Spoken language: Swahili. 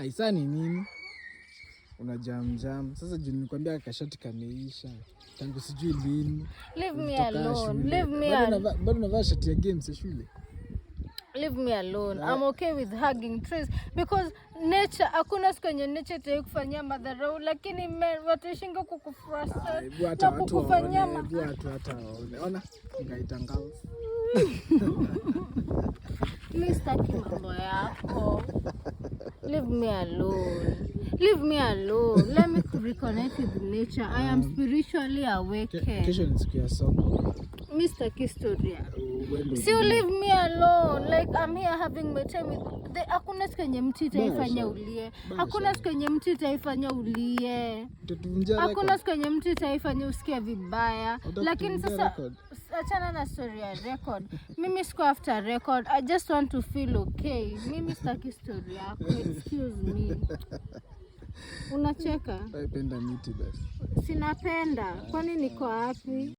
Isa ni nini? Una jam. Sasa juu nilikwambia kashati kameisha. Tangu sijui lini. Leave me alone. Leave me alone. Bado unavaa shati ya games ya shule. Leave me alone. I'm okay with hugging trees because nature, hakuna siku yenye nature itakufanyia madharau, lakini watashinga kukufrustrate na kukufanyia watu hata waone. Ona ngaitangaza. Mimi sitaki mambo yako. Leave me alone. Leave me alone. Let me reconnect with nature. I am spiritually awakened. Kesho ni siku ya soko. Mr. Kistoria. So leave me alone. Like I'm here having my time with hakuna siku yenye mtu itaifanya ulie. Hakuna siku yenye mtu itaifanya ulie. Hakuna siku yenye mtu itaifanya usikie vibaya. Lakini sasa achana na story ya record. Mimi siko after record. I just want to feel okay. Mimi sitaki story yako. Excuse me. Unacheka? Napenda miti basi. Sinapenda. Kwani niko wapi?